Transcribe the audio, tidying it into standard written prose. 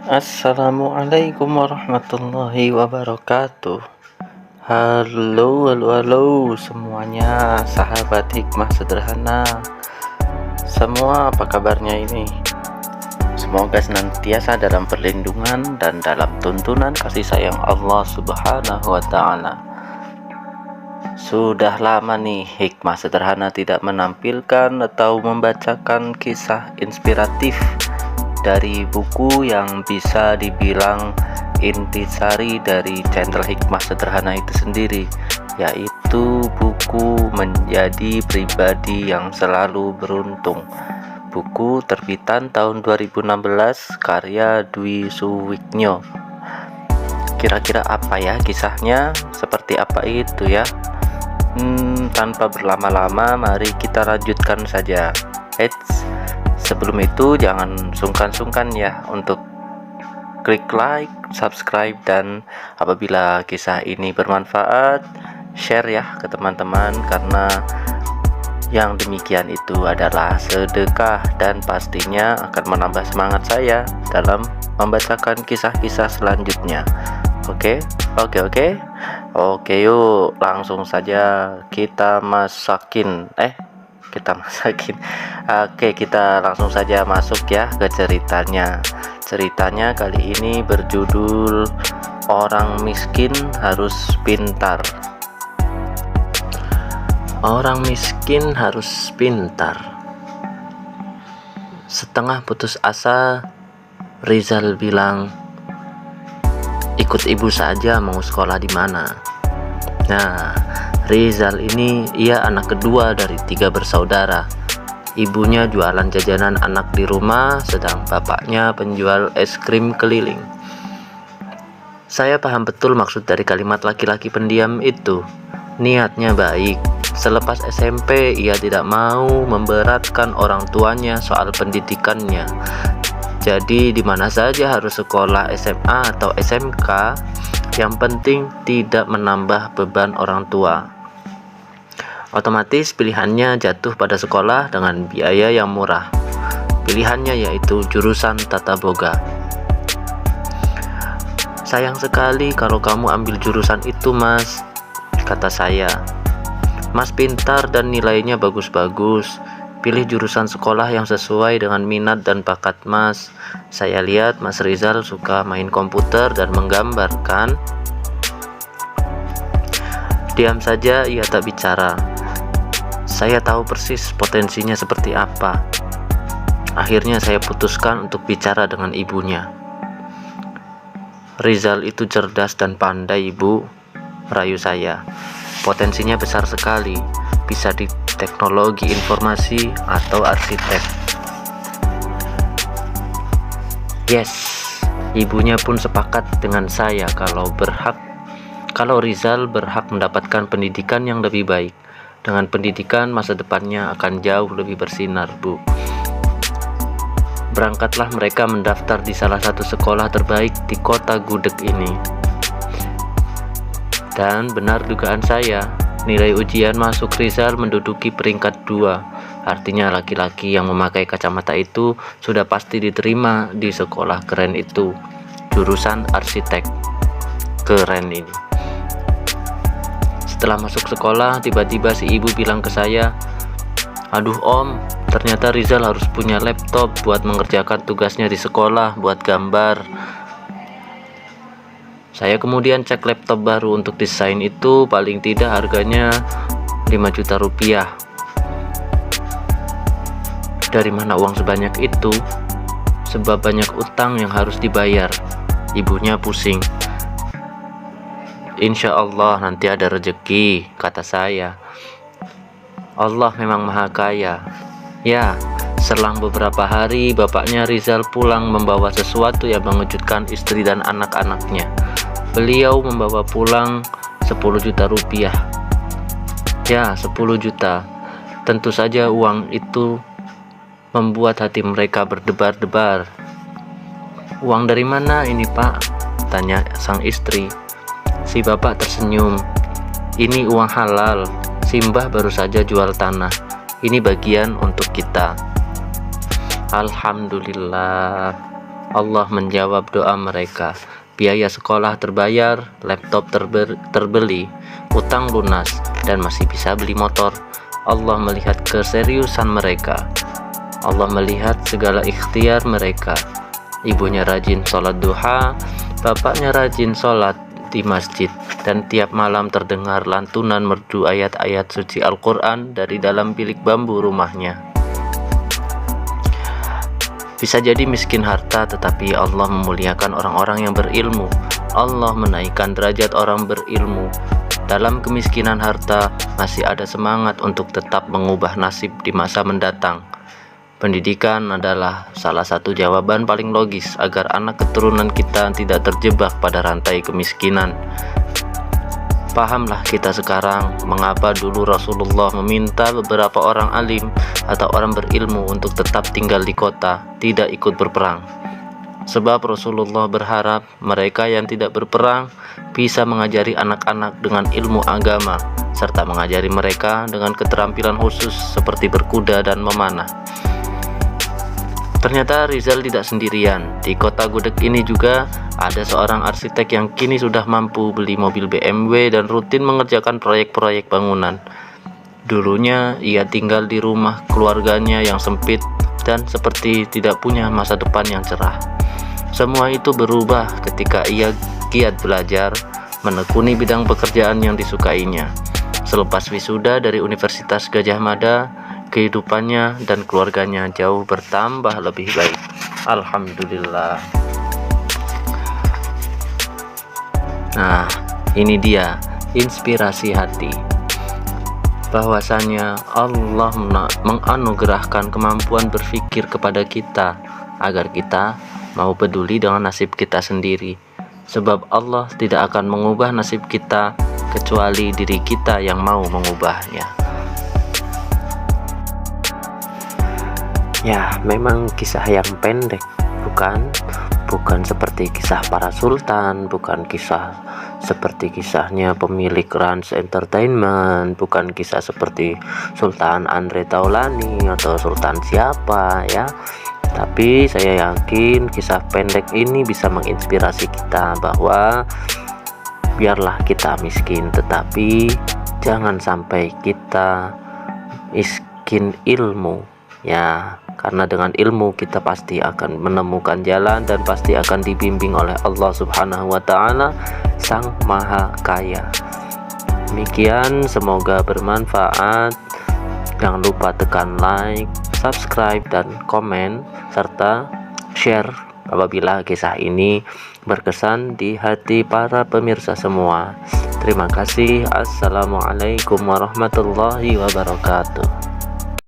Assalamualaikum warahmatullahi wabarakatuh. Halo semuanya, sahabat hikmah sederhana. Semua apa kabarnya ini? Semoga senantiasa dalam perlindungan dan dalam tuntunan kasih sayang Allah Subhanahu wa Ta'ala. Sudah lama nih hikmah sederhana tidak menampilkan atau membacakan kisah inspiratif dari buku yang bisa dibilang intisari dari channel hikmah sederhana itu sendiri, yaitu buku Menjadi Pribadi yang Selalu Beruntung. Buku terbitan tahun 2016 karya Dwi Suwiknyo. Kira-kira apa ya kisahnya? Seperti apa itu ya? Tanpa berlama-lama, mari kita lanjutkan saja. Sebelum itu jangan sungkan-sungkan ya untuk klik like, subscribe, dan apabila kisah ini bermanfaat, share ya ke teman-teman, karena yang demikian itu adalah sedekah dan pastinya akan menambah semangat saya dalam membacakan kisah-kisah selanjutnya. Oke, yuk langsung saja kita masakin. Oke, kita langsung saja masuk ya ke ceritanya. Ceritanya kali ini berjudul Orang Miskin Harus Pintar. Orang miskin harus pintar. Setengah putus asa, Rizal bilang, "Ikut ibu saja, mau sekolah di mana?" Nah, Rizal ini ia anak kedua dari 3 bersaudara. Ibunya jualan jajanan anak di rumah, sedang bapaknya penjual es krim keliling. Saya paham betul maksud dari kalimat laki-laki pendiam itu. Niatnya baik. Selepas SMP, ia tidak mau memberatkan orang tuanya soal pendidikannya. Jadi di mana saja harus sekolah SMA atau SMK, yang penting tidak menambah beban orang tua. Otomatis pilihannya jatuh pada sekolah dengan biaya yang murah. Pilihannya yaitu jurusan Tata Boga. "Sayang sekali kalau kamu ambil jurusan itu, Mas," kata saya. "Mas pintar dan nilainya bagus-bagus. Pilih jurusan sekolah yang sesuai dengan minat dan bakat Mas. Saya lihat Mas Rizal suka main komputer dan menggambar, kan?" Diam saja, ia tak bicara. Saya tahu persis potensinya seperti apa. Akhirnya saya putuskan untuk bicara dengan ibunya. "Rizal itu cerdas dan pandai, Ibu," rayu saya. "Potensinya besar sekali, bisa di teknologi informasi atau arsitek." Yes, ibunya pun sepakat dengan saya kalau Rizal berhak mendapatkan pendidikan yang lebih baik. Dengan pendidikan, masa depannya akan jauh lebih bersinar, Bu. Berangkatlah mereka mendaftar di salah satu sekolah terbaik di kota gudeg ini. Dan benar dugaan saya, nilai ujian masuk Rizal menduduki peringkat 2. Artinya laki-laki yang memakai kacamata itu sudah pasti diterima di sekolah keren itu. Jurusan arsitek. Keren ini. Setelah masuk sekolah, tiba-tiba si ibu bilang ke saya, "Aduh Om, ternyata Rizal harus punya laptop buat mengerjakan tugasnya di sekolah, buat gambar." Saya kemudian cek laptop baru untuk desain itu, paling tidak harganya 5 juta rupiah. Dari mana uang sebanyak itu? Sebab banyak utang yang harus dibayar. Ibunya pusing. "Insya Allah nanti ada rezeki," kata saya. Allah memang maha kaya. Ya, selang beberapa hari bapaknya Rizal pulang membawa sesuatu yang mengejutkan istri dan anak-anaknya. Beliau membawa pulang 10 juta rupiah. Ya, 10 juta. Tentu saja uang itu membuat hati mereka berdebar-debar. "Uang dari mana ini, Pak?" tanya sang istri. Si bapak tersenyum. "Ini uang halal. Simbah baru saja jual tanah. Ini bagian untuk kita." Alhamdulillah. Allah menjawab doa mereka. Biaya sekolah terbayar, laptop terbeli, utang lunas, dan masih bisa beli motor. Allah melihat keseriusan mereka. Allah melihat segala ikhtiar mereka. Ibunya rajin sholat duha, bapaknya rajin sholat di masjid, dan tiap malam terdengar lantunan merdu ayat-ayat suci Al-Quran dari dalam bilik bambu rumahnya. Bisa jadi miskin harta, tetapi Allah memuliakan orang-orang yang berilmu. Allah menaikkan derajat orang berilmu. Dalam kemiskinan harta, masih ada semangat untuk tetap mengubah nasib di masa mendatang. Pendidikan adalah salah satu jawaban paling logis agar anak keturunan kita tidak terjebak pada rantai kemiskinan. Pahamlah kita sekarang mengapa dulu Rasulullah meminta beberapa orang alim atau orang berilmu untuk tetap tinggal di kota, tidak ikut berperang. Sebab Rasulullah berharap mereka yang tidak berperang bisa mengajari anak-anak dengan ilmu agama, serta mengajari mereka dengan keterampilan khusus seperti berkuda dan memanah. Ternyata Rizal tidak sendirian. Di kota Gudeg ini juga ada seorang arsitek yang kini sudah mampu beli mobil BMW dan rutin mengerjakan proyek-proyek bangunan. Dulunya ia tinggal di rumah keluarganya yang sempit dan seperti tidak punya masa depan yang cerah. Semua itu berubah ketika ia giat belajar, menekuni bidang pekerjaan yang disukainya. Selepas wisuda dari Universitas Gadjah Mada, kehidupannya dan keluarganya jauh bertambah lebih baik. Alhamdulillah. Nah, ini dia inspirasi hati. Bahwasanya Allah menganugerahkan kemampuan berpikir kepada kita agar kita mau peduli dengan nasib kita sendiri. Sebab Allah tidak akan mengubah nasib kita kecuali diri kita yang mau mengubahnya. Ya, memang kisah yang pendek, bukan seperti kisah para sultan, bukan kisah seperti kisahnya pemilik Rans Entertainment, bukan kisah seperti Sultan Andre Taulani atau Sultan siapa ya. Tapi saya yakin kisah pendek ini bisa menginspirasi kita bahwa biarlah kita miskin, tetapi jangan sampai kita miskin ilmu ya. Karena dengan ilmu kita pasti akan menemukan jalan dan pasti akan dibimbing oleh Allah Subhanahu wa Ta'ala, Sang Maha Kaya. Demikian, semoga bermanfaat. Jangan lupa tekan like, subscribe, dan komen, serta share apabila kisah ini berkesan di hati para pemirsa semua. Terima kasih. Assalamualaikum warahmatullahi wabarakatuh.